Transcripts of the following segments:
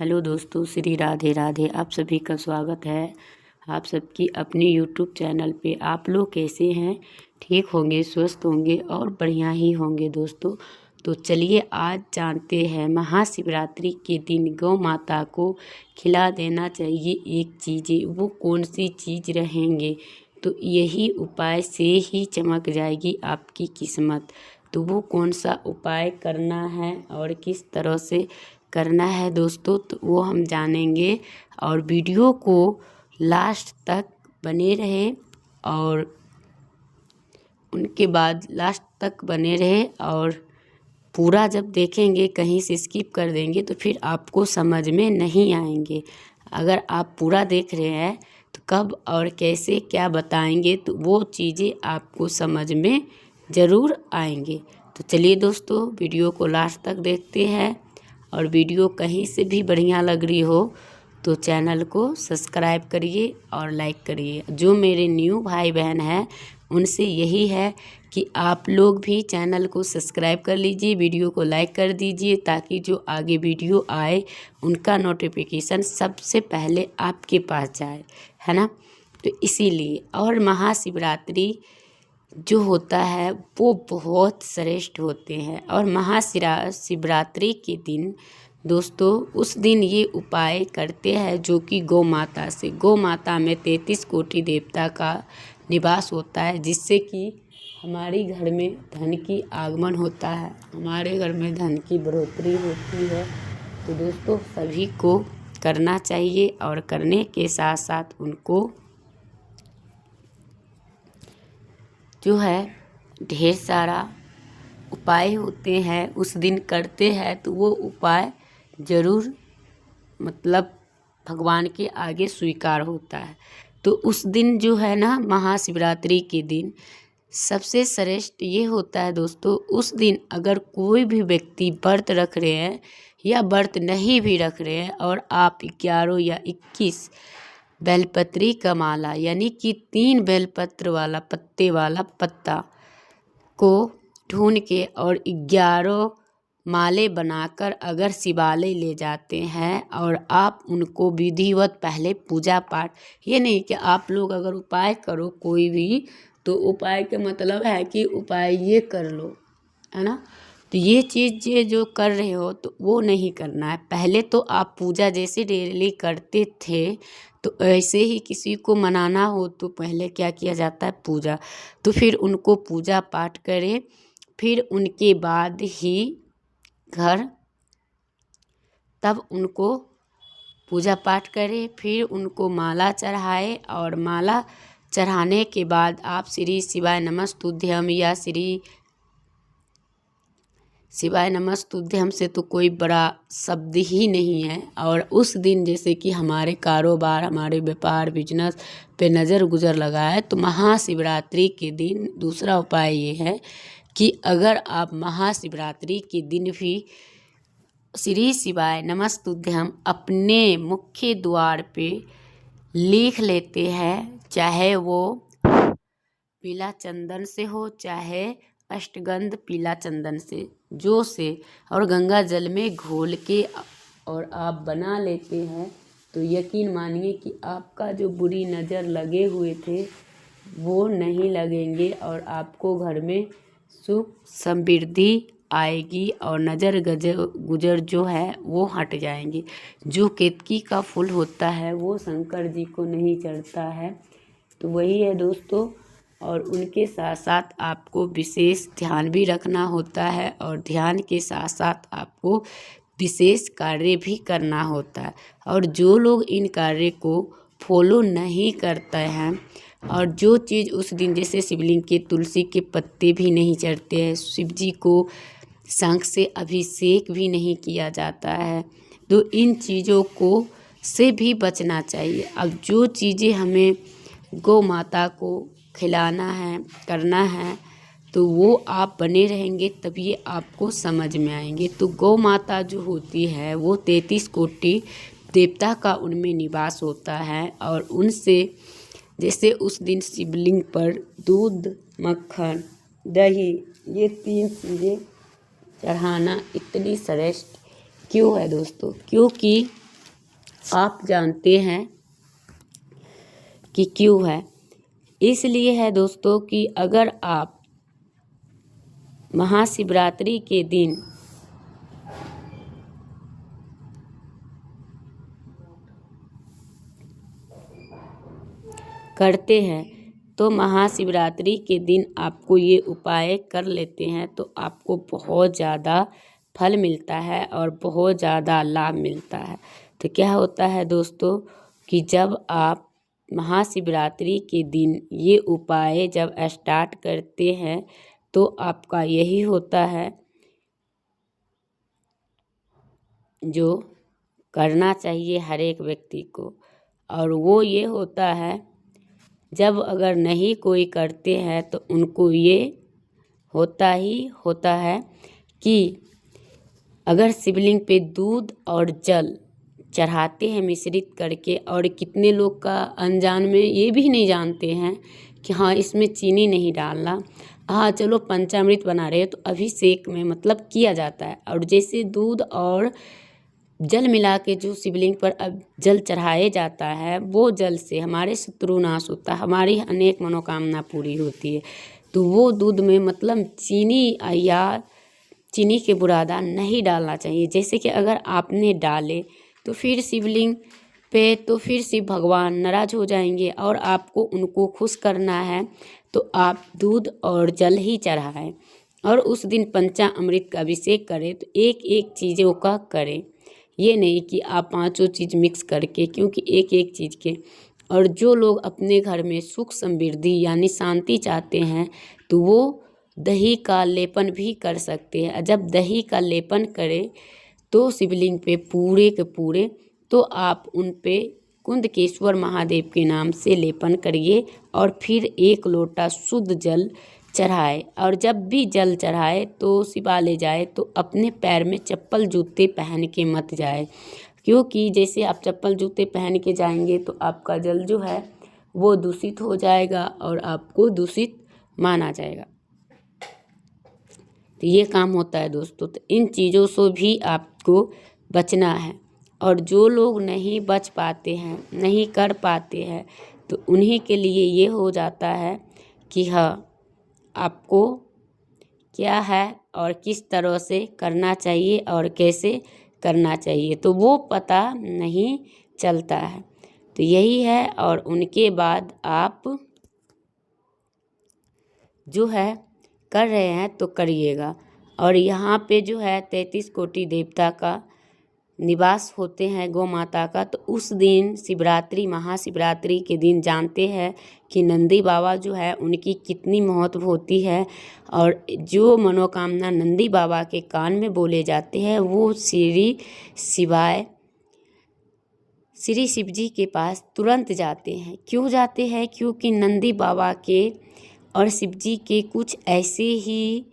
Hello दोस्तों, श्री राधे राधे। आप सभी का स्वागत है आप सबकी अपने यूट्यूब चैनल पे। आप लोग कैसे हैं? ठीक होंगे, स्वस्थ होंगे और बढ़िया ही होंगे दोस्तों। तो चलिए आज जानते हैं महाशिवरात्रि के दिन गौ माता को खिला देना चाहिए एक चीज़ें, वो कौन सी चीज़ रहेंगे। तो यही उपाय से ही चमक जाएगी आपकी किस्मत। तो वो कौन सा उपाय करना है और किस तरह से करना है दोस्तों, तो वो हम जानेंगे। और वीडियो को लास्ट तक बने रहे और उनके बाद लास्ट तक बने रहे और पूरा जब देखेंगे, कहीं से स्किप कर देंगे तो फिर आपको समझ में नहीं आएंगे। अगर आप पूरा देख रहे हैं तो कब और कैसे क्या बताएंगे तो वो चीज़ें आपको समझ में ज़रूर आएंगे। तो चलिए दोस्तों, वीडियो को लास्ट तक देखते हैं। और वीडियो कहीं से भी बढ़िया लग रही हो तो चैनल को सब्सक्राइब करिए और लाइक करिए। जो मेरे न्यू भाई बहन हैं उनसे यही है कि आप लोग भी चैनल को सब्सक्राइब कर लीजिए, वीडियो को लाइक कर दीजिए, ताकि जो आगे वीडियो आए उनका नोटिफिकेशन सबसे पहले आपके पास जाए, है ना। तो इसीलिए और महाशिवरात्रि जो होता है वो बहुत श्रेष्ठ होते हैं। और महाशिवरात्रि के दिन दोस्तों उस दिन ये उपाय करते हैं जो कि गौ माता से, गौ माता में 33 कोटि देवता का निवास होता है, जिससे कि हमारे घर में धन की आगमन होता है, हमारे घर में धन की बढ़ोतरी होती है। तो दोस्तों सभी को करना चाहिए और करने के साथ साथ उनको जो है ढेर सारा उपाय होते हैं उस दिन करते हैं, तो वो उपाय ज़रूर मतलब भगवान के आगे स्वीकार होता है। तो उस दिन जो है ना, महाशिवरात्रि के दिन सबसे श्रेष्ठ ये होता है दोस्तों, उस दिन अगर कोई भी व्यक्ति व्रत रख रहे हैं या व्रत नहीं भी रख रहे हैं और आप 11 या 21 बेलपत्री का माला यानी कि 3 बेलपत्र वाला पत्ते वाला पत्ता को ढूंढ के और 11 माले बनाकर अगर शिवालय ले जाते हैं और आप उनको विधिवत पहले पूजा पाठ, ये नहीं कि आप लोग अगर उपाय करो कोई भी तो उपाय का मतलब है कि उपाय ये कर लो, है ना। तो ये चीज़ जो कर रहे हो तो वो नहीं करना है। पहले तो आप पूजा जैसे डेली करते थे तो ऐसे ही किसी को मनाना हो तो पहले क्या किया जाता है, पूजा। तो फिर उनको पूजा पाठ करें, फिर उनके बाद ही घर तब उनको पूजा पाठ करें, फिर उनको माला चढ़ाए। और माला चढ़ाने के बाद आप श्री शिवाय नमस्तुभ्यम या श्री शिवाय नमस्तुभ्यम से तो कोई बड़ा शब्द ही नहीं है। और उस दिन जैसे कि हमारे कारोबार, हमारे व्यापार, बिजनेस पे नज़र गुजर लगा है, तो महाशिवरात्रि के दिन दूसरा उपाय ये है कि अगर आप महाशिवरात्रि के दिन भी श्री शिवाय नमस्तुभ्यम अपने मुख्य द्वार पे लिख लेते हैं, चाहे वो पीला चंदन से हो चाहे अष्टगंध पीला चंदन से, जो से और गंगा जल में घोल के और आप बना लेते हैं, तो यकीन मानिए कि आपका जो बुरी नज़र लगे हुए थे वो नहीं लगेंगे और आपको घर में सुख समृद्धि आएगी और नज़र गुजर जो है वो हट जाएंगे। जो केतकी का फूल होता है वो शंकर जी को नहीं चढ़ता है, तो वही है दोस्तों। और उनके साथ साथ आपको विशेष ध्यान भी रखना होता है और ध्यान के साथ साथ आपको विशेष कार्य भी करना होता है। और जो लोग इन कार्य को फॉलो नहीं करते हैं और जो चीज़ उस दिन जैसे शिवलिंग के तुलसी के पत्ते भी नहीं चढ़ते हैं, शिव जी को शंख से अभिषेक भी नहीं किया जाता है, तो इन चीज़ों को से भी बचना चाहिए। अब जो चीज़ें हमें गौ माता को खिलाना है, करना है, तो वो आप बने रहेंगे तभी आपको समझ में आएंगे। तो गौ माता जो होती है वो 33 कोटि देवता का उनमें निवास होता है। और उनसे जैसे उस दिन शिवलिंग पर दूध, मक्खन, दही, ये 3 चीज़ें चढ़ाना इतनी श्रेष्ठ क्यों है दोस्तों? क्योंकि आप जानते हैं कि क्यों है। इसलिए है दोस्तों कि अगर आप महाशिवरात्रि के दिन करते हैं तो महाशिवरात्रि के दिन आपको ये उपाय कर लेते हैं तो आपको बहुत ज़्यादा फल मिलता है और बहुत ज़्यादा लाभ मिलता है। तो क्या होता है दोस्तों कि जब आप महाशिवरात्रि के दिन ये उपाय जब स्टार्ट करते हैं तो आपका यही होता है जो करना चाहिए हर एक व्यक्ति को, और वो ये होता है जब अगर नहीं कोई करते हैं तो उनको ये होता है कि अगर शिवलिंग पे दूध और जल चढ़ाते हैं मिश्रित करके, और कितने लोग का अनजान में ये भी नहीं जानते हैं कि हाँ इसमें चीनी नहीं डालना, हाँ चलो पंचामृत बना रहे हैं तो अभिषेक में मतलब किया जाता है। और जैसे दूध और जल मिला के जो शिवलिंग पर अब जल चढ़ाया जाता है वो जल से हमारे शत्रु नाश होता है, हमारी अनेक मनोकामना पूरी होती है। तो वो दूध में मतलब चीनी या चीनी के बुरादा नहीं डालना चाहिए। जैसे कि अगर आपने डाले तो फिर शिवलिंग पे तो फिर शिव भगवान नाराज हो जाएंगे, और आपको उनको खुश करना है तो आप दूध और जल ही चढ़ाएं और उस दिन पंचामृत का अभिषेक करें। तो एक एक चीज़ों का करें, ये नहीं कि आप पांचों चीज़ मिक्स करके, क्योंकि एक एक चीज़ के। और जो लोग अपने घर में सुख समृद्धि यानी शांति चाहते हैं तो वो दही का लेपन भी कर सकते हैं। जब दही का लेपन करें तो शिवलिंग पे पूरे के पूरे, तो आप उन पे कुंदकेश्वर महादेव के नाम से लेपन करिए और फिर 1 लोटा शुद्ध जल चढ़ाए। और जब भी जल चढ़ाए तो शिवालय जाए तो अपने पैर में चप्पल जूते पहन के मत जाए, क्योंकि जैसे आप चप्पल जूते पहन के जाएंगे तो आपका जल जो है वो दूषित हो जाएगा और आपको दूषित माना जाएगा। तो ये काम होता है दोस्तों। तो इन चीज़ों से भी आपको बचना है, और जो लोग नहीं बच पाते हैं, नहीं कर पाते हैं, तो उन्हीं के लिए ये हो जाता है कि हाँ आपको क्या है और किस तरह से करना चाहिए और कैसे करना चाहिए, तो वो पता नहीं चलता है। तो यही है, और उनके बाद आप जो है कर रहे हैं तो करिएगा। और यहाँ पे जो है 33 कोटि देवता का निवास होते हैं गौ माता का। तो उस दिन शिवरात्रि महाशिवरात्रि के दिन जानते हैं कि नंदी बाबा जो है उनकी कितनी महत्व होती है, और जो मनोकामना नंदी बाबा के कान में बोले जाते हैं वो श्री शिव जी के पास तुरंत जाते हैं। क्यों जाते हैं? क्योंकि नंदी बाबा के और शिव जी के कुछ ऐसे ही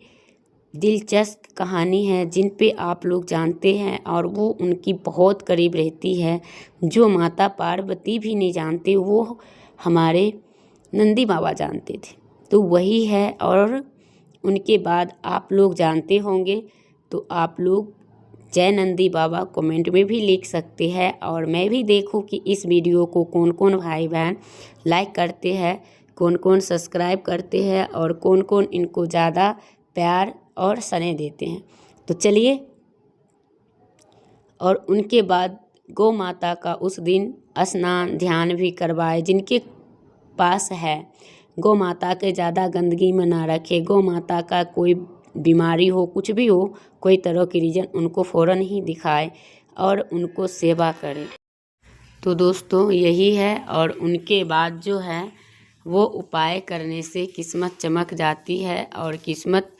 दिलचस्प कहानी है जिन पे आप लोग जानते हैं, और वो उनकी बहुत करीब रहती है। जो माता पार्वती भी नहीं जानते वो हमारे नंदी बाबा जानते थे। तो वही है, और उनके बाद आप लोग जानते होंगे तो आप लोग जय नंदी बाबा कमेंट में भी लिख सकते हैं, और मैं भी देखूं कि इस वीडियो को कौन कौन भाई बहन लाइक करते हैं, कौन कौन सब्सक्राइब करते हैं, और कौन कौन इनको ज़्यादा प्यार और स्नेह देते हैं। तो चलिए, और उनके बाद गौ माता का उस दिन स्नान ध्यान भी करवाए। जिनके पास है गौ माता के ज़्यादा गंदगी में ना रखे, गौ माता का कोई बीमारी हो, कुछ भी हो, कोई तरह की रीजन, उनको फ़ौरन ही दिखाए और उनको सेवा करें। तो दोस्तों यही है, और उनके बाद जो है वो उपाय करने से किस्मत चमक जाती है। और किस्मत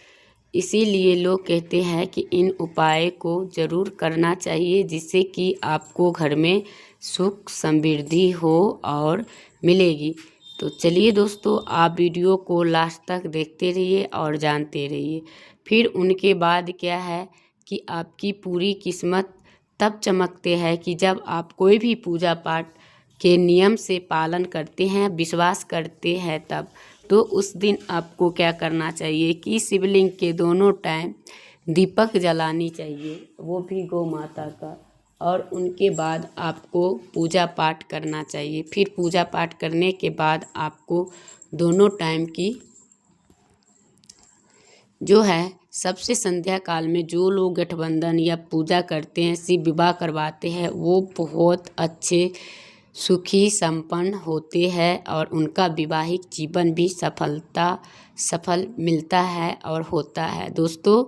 इसीलिए लोग कहते हैं कि इन उपाय को ज़रूर करना चाहिए, जिससे कि आपको घर में सुख समृद्धि हो और मिलेगी। तो चलिए दोस्तों, आप वीडियो को लास्ट तक देखते रहिए और जानते रहिए। फिर उनके बाद क्या है कि आपकी पूरी किस्मत तब चमकते हैं कि जब आप कोई भी पूजा पाठ के नियम से पालन करते हैं, विश्वास करते हैं तब। तो उस दिन आपको क्या करना चाहिए कि शिवलिंग के दोनों टाइम दीपक जलानी चाहिए, वो भी गौ माता का। और उनके बाद आपको पूजा पाठ करना चाहिए। फिर पूजा पाठ करने के बाद आपको दोनों टाइम की जो है सबसे संध्या काल में जो लोग गठबंधन या पूजा करते हैं, शिव विवाह करवाते हैं, वो बहुत अच्छे सुखी संपन्न होते हैं और उनका वैवाहिक जीवन भी सफल मिलता है और होता है दोस्तों।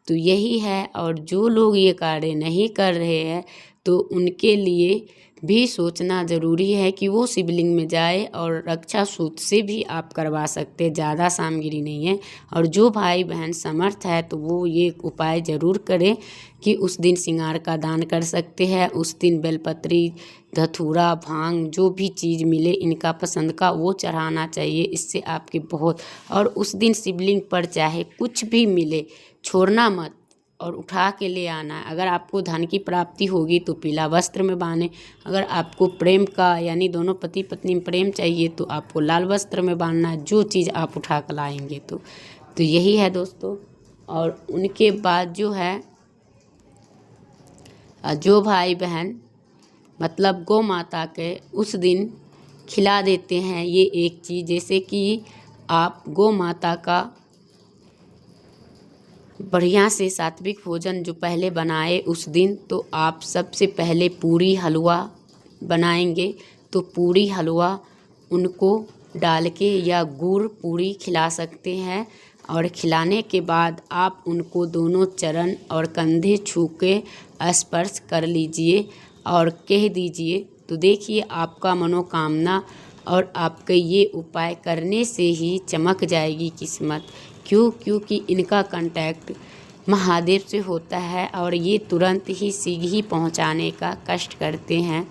तो यही है, और जो लोग ये कार्य नहीं कर रहे हैं तो उनके लिए भी सोचना ज़रूरी है कि वो शिवलिंग में जाए, और रक्षा सूत्र से भी आप करवा सकते हैं, ज़्यादा सामग्री नहीं है। और जो भाई बहन समर्थ है तो वो ये उपाय ज़रूर करें कि उस दिन सिंगार का दान कर सकते हैं। उस दिन बेलपत्री, धतूरा, भांग जो भी चीज़ मिले इनका पसंद का वो चढ़ाना चाहिए। इससे आपके बहुत, और उस दिन शिवलिंग पर चाहे कुछ भी मिले छोड़ना मत और उठा के ले आना है। अगर आपको धन की प्राप्ति होगी तो पीला वस्त्र में बांधें, अगर आपको प्रेम का यानी दोनों पति पत्नी में प्रेम चाहिए तो आपको लाल वस्त्र में बांधना है, जो चीज़ आप उठा कर लाएंगे तो यही है दोस्तों। और उनके बाद जो है जो भाई बहन मतलब गौ माता के उस दिन खिला देते हैं ये एक चीज़, जैसे कि आप गौ माता का बढ़िया से सात्विक भोजन जो पहले बनाए उस दिन, तो आप सबसे पहले पूरी हलवा बनाएंगे, तो पूरी हलवा उनको डाल के या गुड़ पूरी खिला सकते हैं। और खिलाने के बाद आप उनको दोनों चरण और कंधे छू के स्पर्श कर लीजिए और कह दीजिए, तो देखिए आपका मनोकामना और आपके ये उपाय करने से ही चमक जाएगी किस्मत। क्योंकि इनका कांटेक्ट महादेव से होता है और ये तुरंत ही शीघ्र ही पहुंचाने का कष्ट करते हैं,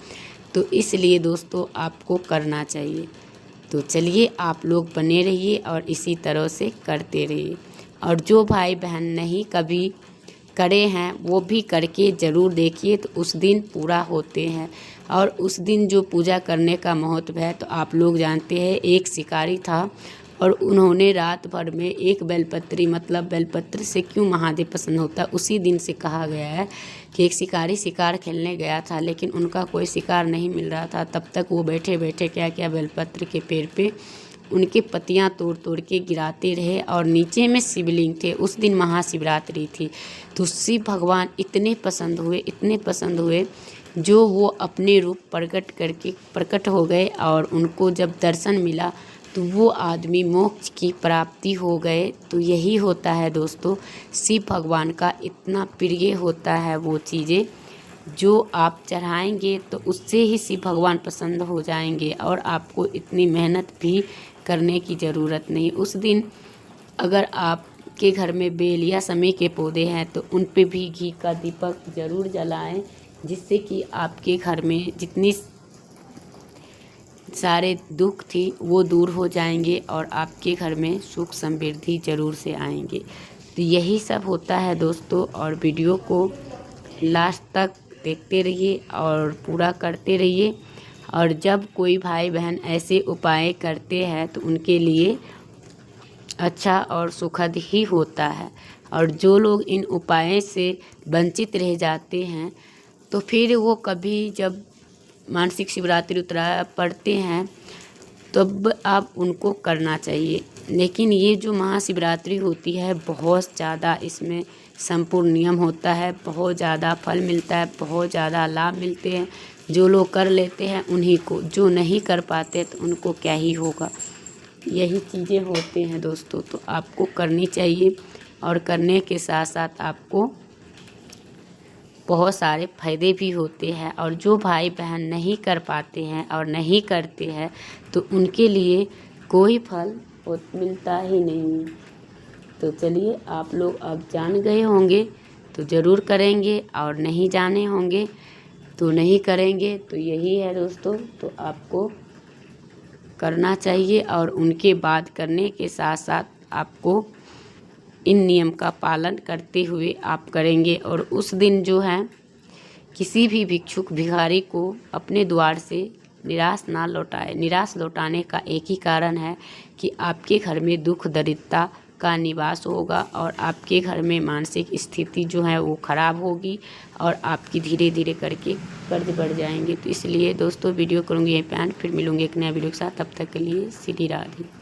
तो इसलिए दोस्तों आपको करना चाहिए। तो चलिए आप लोग बने रहिए और इसी तरह से करते रहिए। और जो भाई बहन नहीं कभी करे हैं वो भी करके ज़रूर देखिए, तो उस दिन पूरा होते हैं। और उस दिन जो पूजा करने का महत्व है तो आप लोग जानते हैं, एक शिकारी था और उन्होंने रात भर में एक बेलपत्री, मतलब बेलपत्र से क्यों महादेव प्रसन्न होता है, उसी दिन से कहा गया है कि एक शिकारी शिकार खेलने गया था लेकिन उनका कोई शिकार नहीं मिल रहा था। तब तक वो बैठे बैठे क्या बेलपत्र के पेड़ पे उनके पत्तियां तोड़ तोड़ के गिराते रहे और नीचे में शिवलिंग थे। उस दिन महाशिवरात्रि थी, तो शिव भगवान इतने पसंद हुए जो वो अपने रूप प्रकट हो गए और उनको जब दर्शन मिला तो वो आदमी मोक्ष की प्राप्ति हो गए। तो यही होता है दोस्तों, शिव भगवान का इतना प्रिय होता है वो चीज़ें जो आप चढ़ाएंगे तो उससे ही शिव भगवान प्रसन्न हो जाएंगे और आपको इतनी मेहनत भी करने की ज़रूरत नहीं। उस दिन अगर आपके घर में बेल या समी के पौधे हैं तो उन पे भी घी का दीपक ज़रूर जलाएं, जिससे कि आपके घर में जितनी सारे दुख थी वो दूर हो जाएंगे और आपके घर में सुख समृद्धि ज़रूर से आएंगे। तो यही सब होता है दोस्तों, और वीडियो को लास्ट तक देखते रहिए और पूरा करते रहिए। और जब कोई भाई बहन ऐसे उपाय करते हैं तो उनके लिए अच्छा और सुखद ही होता है। और जो लोग इन उपायों से वंचित रह जाते हैं तो फिर वो कभी जब मानसिक शिवरात्रि पढ़ते हैं तब आप उनको करना चाहिए। लेकिन ये जो महाशिवरात्रि होती है बहुत ज़्यादा इसमें संपूर्ण नियम होता है, बहुत ज़्यादा फल मिलता है, बहुत ज़्यादा लाभ मिलते हैं। जो लोग कर लेते हैं उन्हीं को, जो नहीं कर पाते तो उनको क्या ही होगा। यही चीज़ें होते हैं दोस्तों, तो आपको करनी चाहिए और करने के साथ साथ आपको बहुत सारे फ़ायदे भी होते हैं। और जो भाई बहन नहीं कर पाते हैं और नहीं करते हैं तो उनके लिए कोई फल मिलता ही नहीं। तो चलिए आप लोग अब जान गए होंगे तो ज़रूर करेंगे, और नहीं जाने होंगे तो नहीं करेंगे। तो यही है दोस्तों, तो आपको करना चाहिए और उनके बाद करने के साथ साथ आपको इन नियम का पालन करते हुए आप करेंगे। और उस दिन जो है किसी भी भिक्षुक भिखारी को अपने द्वार से निराश लौटाने का एक ही कारण है कि आपके घर में दुख दरिद्रता का निवास होगा और आपके घर में मानसिक स्थिति जो है वो ख़राब होगी और आपकी धीरे धीरे करके कर्ज बढ़ जाएंगे। तो इसलिए दोस्तों वीडियो करूँगी यहीं पे एंड, फिर मिलूँगी एक नया वीडियो के साथ। तब तक के लिए श्री राधे।